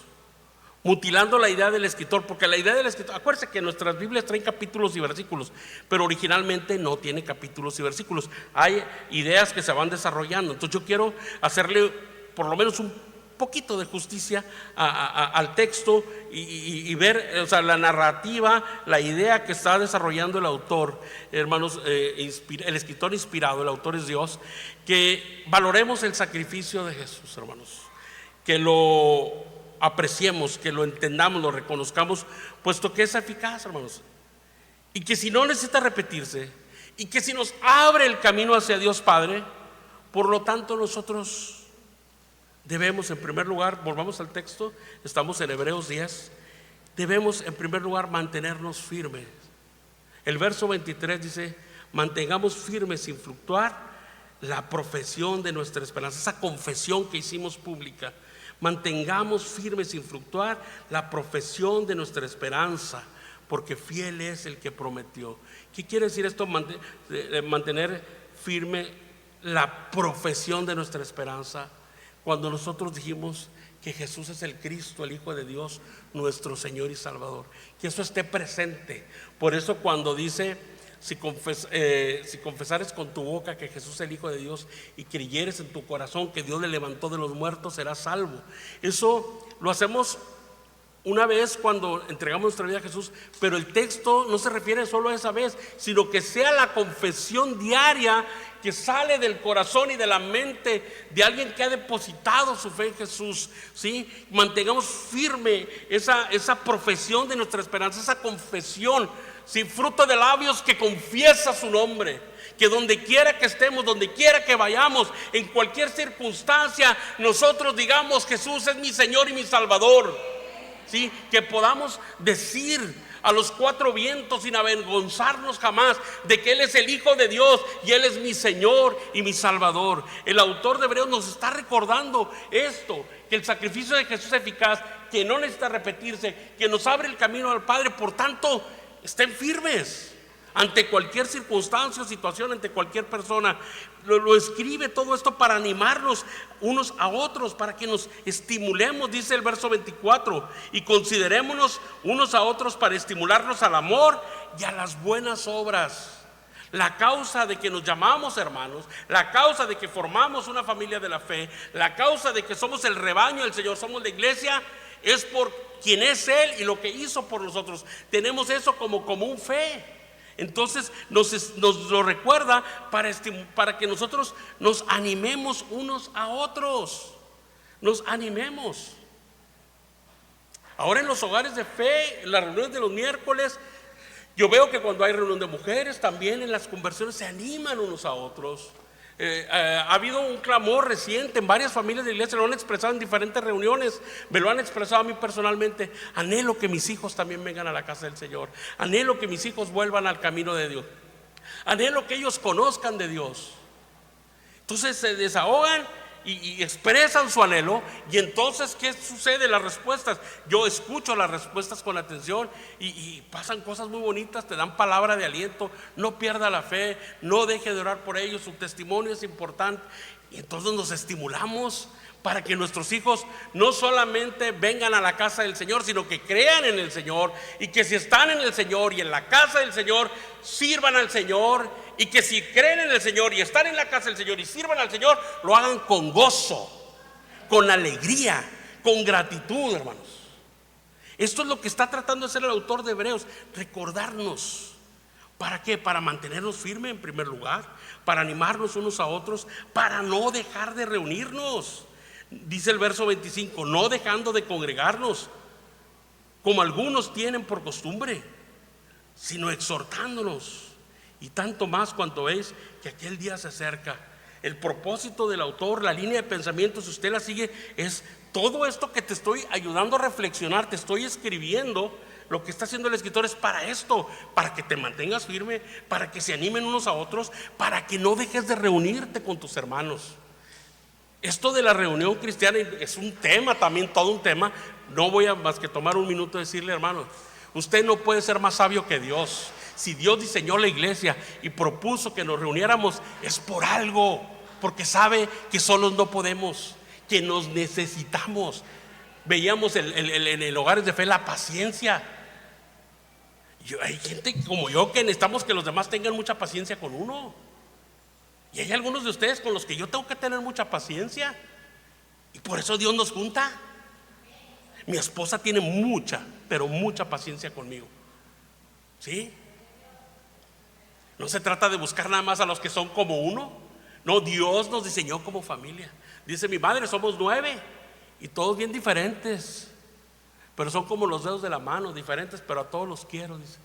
mutilando la idea del escritor, porque la idea del escritor, acuérdense que nuestras Biblias traen capítulos y versículos, pero originalmente no tiene capítulos y versículos. Hay ideas que se van desarrollando. Entonces yo quiero hacerle por lo menos un poquito de justicia al texto y ver, o sea, la narrativa, la idea que está desarrollando el autor, hermanos, el escritor inspirado, el autor es Dios. Que valoremos el sacrificio de Jesús, hermanos, que lo apreciemos, que lo entendamos, lo reconozcamos, puesto que es eficaz, hermanos, y que si no necesita repetirse, y que si nos abre el camino hacia Dios Padre, por lo tanto nosotros debemos, en primer lugar, volvamos al texto, estamos en Hebreos 10, debemos en primer lugar mantenernos firmes. El verso 23 dice: mantengamos firmes sin fluctuar la profesión de nuestra esperanza, esa confesión que hicimos pública. Mantengamos firmes sin fluctuar la profesión de nuestra esperanza, porque fiel es el que prometió. ¿Qué quiere decir esto? Mantener firme la profesión de nuestra esperanza. Cuando nosotros dijimos que Jesús es el Cristo, el Hijo de Dios, nuestro Señor y Salvador, que eso esté presente. Por eso cuando dice: si confesares con tu boca que Jesús es el Hijo de Dios y creyeres en tu corazón que Dios le levantó de los muertos, serás salvo. Eso lo hacemos una vez cuando entregamos nuestra vida a Jesús, pero el texto no se refiere solo a esa vez, sino que sea la confesión diaria que sale del corazón y de la mente de alguien que ha depositado su fe en Jesús, ¿sí? Mantengamos firme esa profesión de nuestra esperanza, esa confesión, ¿sí? Fruto de labios que confiesa su nombre. Que donde quiera que estemos, donde quiera que vayamos, en cualquier circunstancia, nosotros digamos: Jesús es mi Señor y mi Salvador. ¿Sí? Que podamos decir a los cuatro vientos sin avergonzarnos jamás de que Él es el Hijo de Dios y Él es mi Señor y mi Salvador. El autor de Hebreos nos está recordando esto, que el sacrificio de Jesús es eficaz, que no necesita repetirse, que nos abre el camino al Padre. Por tanto, estén firmes ante cualquier circunstancia o situación, ante cualquier persona. Lo escribe todo esto para animarnos unos a otros, para que nos estimulemos, dice el verso 24, y considerémonos unos a otros para estimularnos al amor y a las buenas obras. La causa de que nos llamamos hermanos, la causa de que formamos una familia de la fe, la causa de que somos el rebaño del Señor, somos la iglesia, es por quien es Él y lo que hizo por nosotros. Tenemos eso como común fe. Entonces nos lo recuerda para que nosotros nos animemos unos a otros. Nos animemos. Ahora en los hogares de fe, en las reuniones de los miércoles, yo veo que cuando hay reunión de mujeres, también en las conversiones se animan unos a otros. Ha habido un clamor reciente en varias familias de la iglesia, lo han expresado en diferentes reuniones, me lo han expresado a mí personalmente: anhelo que mis hijos también vengan a la casa del Señor, anhelo que mis hijos vuelvan al camino de Dios, anhelo que ellos conozcan de Dios. Entonces se desahogan y expresan su anhelo. Y entonces, ¿qué sucede? Las respuestas, yo escucho las respuestas con atención y pasan cosas muy bonitas, te dan palabra de aliento. No pierda la fe, no deje de orar por ellos, su testimonio es importante. Y entonces nos estimulamos para que nuestros hijos no solamente vengan a la casa del Señor, sino que crean en el Señor, y que si están en el Señor y en la casa del Señor, sirvan al Señor, y que si creen en el Señor y están en la casa del Señor y sirvan al Señor, lo hagan con gozo, con alegría, con gratitud, hermanos. Esto es lo que está tratando de hacer el autor de Hebreos, recordarnos. ¿Para qué? Para mantenernos firmes en primer lugar, para animarnos unos a otros, para no dejar de reunirnos. Dice el verso 25: no dejando de congregarnos, como algunos tienen por costumbre, sino exhortándonos, y tanto más cuanto veis que aquel día se acerca. El propósito del autor, la línea de pensamiento, si usted la sigue, es todo esto que te estoy ayudando a reflexionar, te estoy escribiendo. Lo que está haciendo el escritor es para esto, para que te mantengas firme, para que se animen unos a otros, para que no dejes de reunirte con tus hermanos. Esto de la reunión cristiana es un tema también, todo un tema. No voy a más que tomar un minuto y decirle: hermano, usted no puede ser más sabio que Dios. Si Dios diseñó la iglesia y propuso que nos reuniéramos, es por algo, porque sabe que solos no podemos, que nos necesitamos. Veíamos en el hogares de fe la paciencia. Hay gente como yo que necesitamos que los demás tengan mucha paciencia con uno. Y hay algunos de ustedes con los que yo tengo que tener mucha paciencia, y por eso Dios nos junta. Mi esposa tiene mucha, pero mucha paciencia conmigo. ¿Sí? No se trata de buscar nada más a los que son como uno. No, Dios nos diseñó como familia. Dice mi madre: somos 9 y todos bien diferentes, pero son como los dedos de la mano, diferentes, pero a todos los quiero, dice.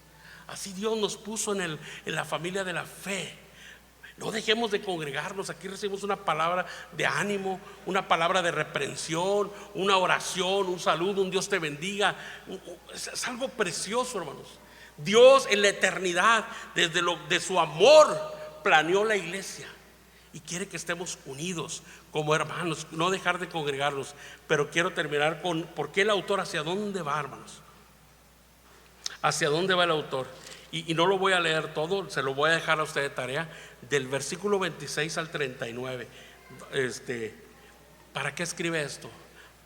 Así Dios nos puso en la familia de la fe. No dejemos de congregarnos. Aquí recibimos una palabra de ánimo, una palabra de reprensión, una oración, un saludo, un Dios te bendiga. Es algo precioso, hermanos. Dios en la eternidad, de su amor, planeó la iglesia y quiere que estemos unidos como hermanos, no dejar de congregarnos. Pero quiero terminar con ¿por qué el autor? ¿Hacia dónde va, hermanos? ¿Hacia dónde va el autor? Y no lo voy a leer todo, se lo voy a dejar a usted de tarea. Del versículo 26 al 39. ¿Para qué escribe esto?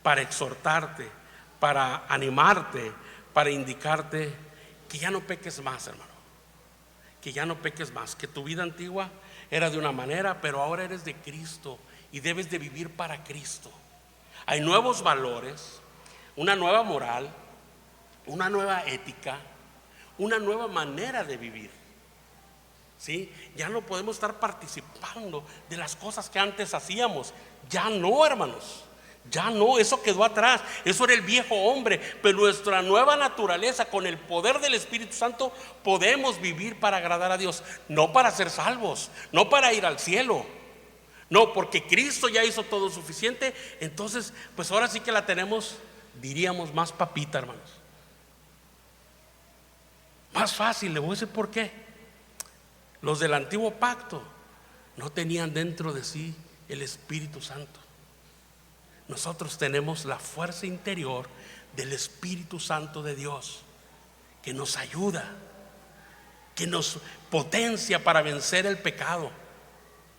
Para exhortarte, para animarte, para indicarte que ya no peques más, hermano. Que ya no peques más. Que tu vida antigua era de una manera, pero ahora eres de Cristo y debes de vivir para Cristo. Hay nuevos valores, una nueva moral, una nueva ética, una nueva manera de vivir. ¿Sí? Ya no podemos estar participando de las cosas que antes hacíamos. Ya no, hermanos. Ya no, eso quedó atrás. Eso era el viejo hombre. Pero nuestra nueva naturaleza, con el poder del Espíritu Santo, podemos vivir para agradar a Dios. No para ser salvos, no para ir al cielo. No, porque Cristo ya hizo todo suficiente. Entonces, pues ahora sí que la tenemos, diríamos, más papita, hermanos. Más fácil. Le voy a decir por qué. Los del antiguo pacto no tenían dentro de sí el Espíritu Santo. Nosotros tenemos la fuerza interior del Espíritu Santo de Dios, que nos ayuda, que nos potencia para vencer el pecado,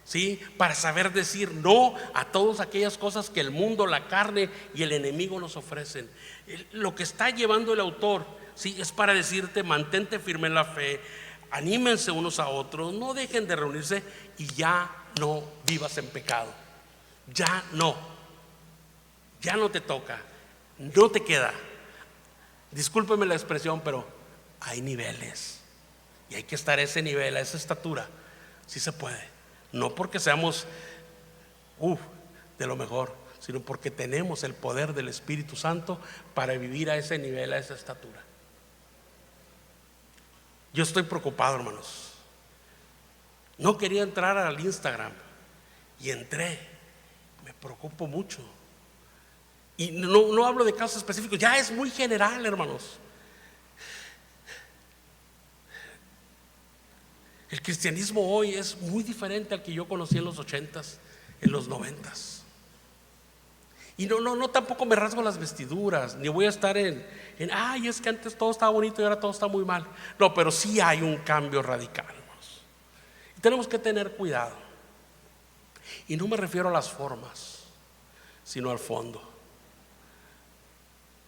¿sí? Para saber decir no a todas aquellas cosas que el mundo, la carne y el enemigo nos ofrecen. Lo que está llevando el autor, ¿sí?, es para decirte: mantente firme en la fe, anímense unos a otros, no dejen de reunirse y ya no vivas en pecado. Ya no te toca, no te queda. Discúlpeme la expresión, pero hay niveles y hay que estar a ese nivel, a esa estatura. Sí se puede, no porque seamos de lo mejor, sino porque tenemos el poder del Espíritu Santo para vivir a ese nivel, a esa estatura. Yo estoy preocupado, hermanos. No quería entrar al Instagram y entré. Me preocupo mucho. Y no hablo de casos específicos, ya es muy general, hermanos. El cristianismo hoy es muy diferente al que yo conocí en los 80s, en los 90s. Y no tampoco me rasgo las vestiduras, ni voy a estar en ay, es que antes todo estaba bonito y ahora todo está muy mal. No, pero sí hay un cambio radical, hermanos. Y tenemos que tener cuidado. Y no me refiero a las formas, sino al fondo.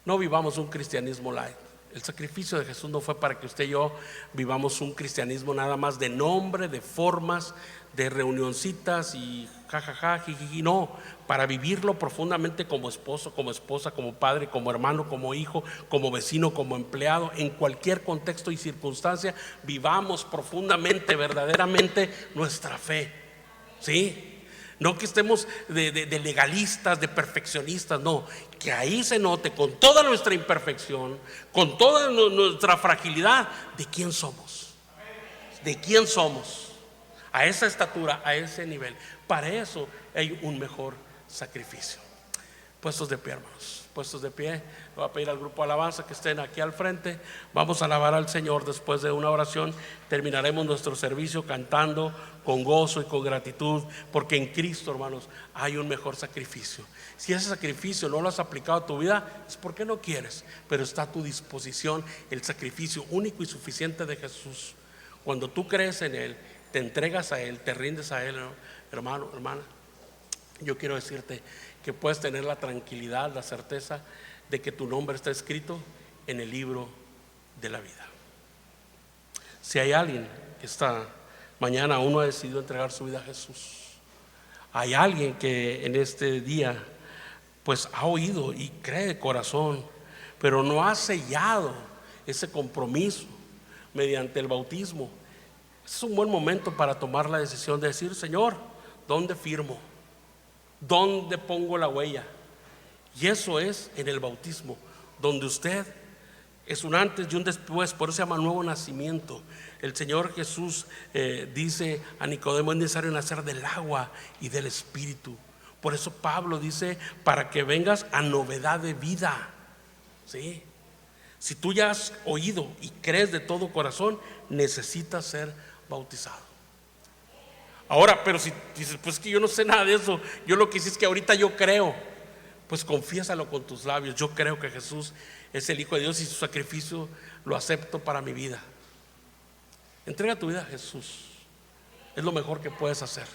No vivamos un cristianismo light. El sacrificio de Jesús no fue para que usted y yo vivamos un cristianismo nada más de nombre, de formas, de reunioncitas y jajaja, jijiji. No, para vivirlo profundamente como esposo, como esposa, como padre, como hermano, como hijo, como vecino, como empleado, en cualquier contexto y circunstancia, vivamos profundamente, verdaderamente nuestra fe. ¿Sí? No que estemos de legalistas, de perfeccionistas, no, que ahí se note con toda nuestra imperfección, con toda nuestra fragilidad, de quién somos, a esa estatura, a ese nivel. Para eso hay un mejor sacrificio. Puestos de pie, hermanos, puestos de pie. Voy a pedir al grupo de alabanza que estén aquí al frente. Vamos a alabar al Señor. Después de una oración terminaremos nuestro servicio cantando con gozo y con gratitud, porque en Cristo, hermanos, hay un mejor sacrificio. Si ese sacrificio no lo has aplicado a tu vida, es porque no quieres, pero está a tu disposición el sacrificio único y suficiente de Jesús. Cuando tú crees en Él, te entregas a Él, te rindes a Él, hermano, hermana, yo quiero decirte que puedes tener la tranquilidad, la certeza de que tu nombre está escrito en el libro de la vida. Si hay alguien que esta mañana aún no ha decidido entregar su vida a Jesús, hay alguien que en este día pues ha oído y cree de corazón, pero no ha sellado ese compromiso mediante el bautismo, es un buen momento para tomar la decisión de decir: Señor, ¿dónde firmo? ¿Dónde pongo la huella? Y eso es en el bautismo, donde usted es un antes y un después. Por eso se llama nuevo nacimiento. El Señor Jesús dice a Nicodemo: es necesario nacer del agua y del Espíritu. Por eso Pablo dice: para que vengas a novedad de vida. ¿Sí? Si tú ya has oído y crees de todo corazón, necesitas ser bautizado. Ahora, pero si dices: pues que yo no sé nada de eso, yo lo que hice es que ahorita yo creo, pues confiésalo con tus labios: yo creo que Jesús es el Hijo de Dios y su sacrificio lo acepto para mi vida. Entrega tu vida a Jesús. Es lo mejor que puedes hacer.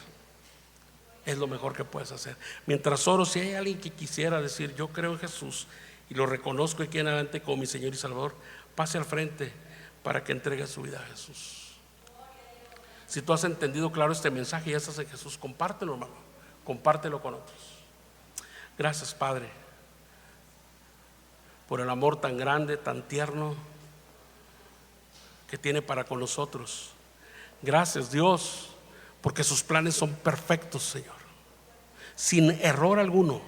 Es lo mejor que puedes hacer. Mientras oro, si hay alguien que quisiera decir: yo creo en Jesús y lo reconozco aquí en adelante como mi Señor y Salvador, pase al frente para que entregue su vida a Jesús. Si tú has entendido claro este mensaje y ya estás en Jesús, compártelo, hermano, compártelo con otros. Gracias, Padre, por el amor tan grande, tan tierno que tiene para con nosotros. Gracias, Dios, porque sus planes son perfectos, Señor, sin error alguno,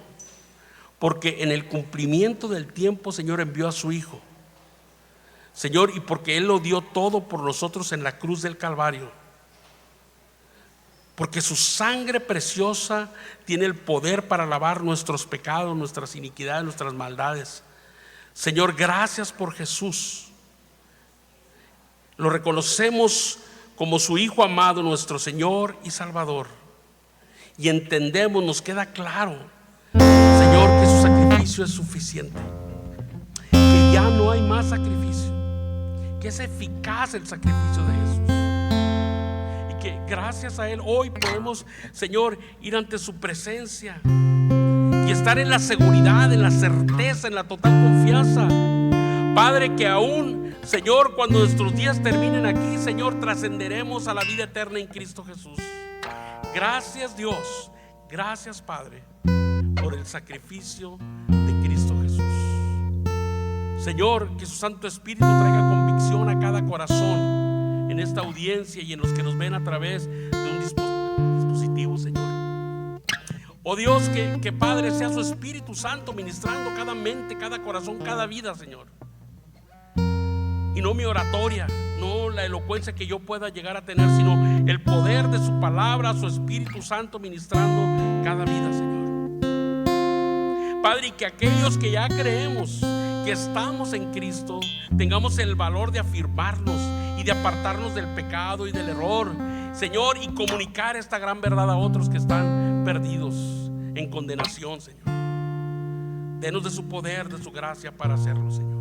porque en el cumplimiento del tiempo, Señor, envió a su Hijo, Señor, y porque Él lo dio todo por nosotros en la cruz del Calvario, porque su sangre preciosa tiene el poder para lavar nuestros pecados, nuestras iniquidades, nuestras maldades. Señor, gracias por Jesús. Lo reconocemos como su Hijo amado, nuestro Señor y Salvador, y entendemos, nos queda claro, Señor, que su sacrificio es suficiente, que ya no hay más sacrificio, que es eficaz el sacrificio de Jesús, y que gracias a Él hoy podemos, Señor, ir ante su presencia y estar en la seguridad, en la certeza, en la total confianza, Padre, que aún, Señor, cuando nuestros días terminen aquí, Señor, trascenderemos a la vida eterna en Cristo Jesús. Gracias, Dios, gracias, Padre, por el sacrificio de Cristo Jesús. Señor, que su Santo Espíritu traiga convicción a cada corazón en esta audiencia y en los que nos ven a través de un dispositivo, Señor. Oh Dios, que Padre, sea su Espíritu Santo ministrando cada mente, cada corazón, cada vida, Señor. Y no mi oratoria, no la elocuencia que yo pueda llegar a tener, sino el poder de su palabra, su Espíritu Santo ministrando cada vida, Señor. Padre, y que aquellos que ya creemos que estamos en Cristo, tengamos el valor de afirmarnos y de apartarnos del pecado y del error, Señor, y comunicar esta gran verdad a otros que están perdidos en condenación, Señor. Denos de su poder, de su gracia para hacerlo, Señor.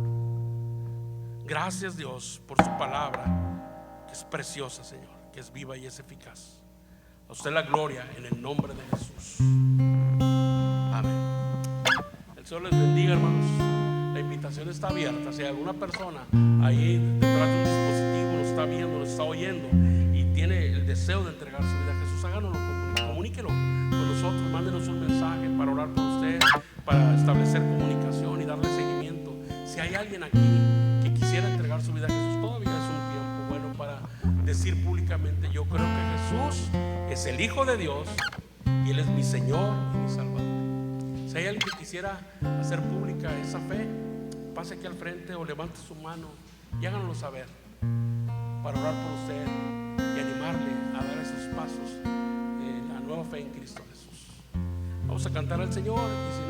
Gracias, Dios, por su palabra, que es preciosa, Señor, que es viva y es eficaz. A usted la gloria en el nombre de Jesús. Amén. El Señor les bendiga, hermanos. La invitación está abierta. Si hay alguna persona ahí detrás de un dispositivo nos está viendo, nos está oyendo y tiene el deseo de entregar su vida a Jesús, háganoslo, comuníquelo con nosotros, mándenos un mensaje para orar por usted, para establecer comunicación y darle seguimiento. Si hay alguien aquí que quisiera entregar su vida a Jesús, todavía es un tiempo bueno para decir públicamente: yo creo que Jesús es el Hijo de Dios y Él es mi Señor y mi Salvador. Si hay alguien que quisiera hacer pública esa fe, pase aquí al frente o levante su mano y háganlo saber para orar por usted y animarle a dar esos pasos en la nueva fe en Cristo Jesús. Vamos a cantar al Señor y si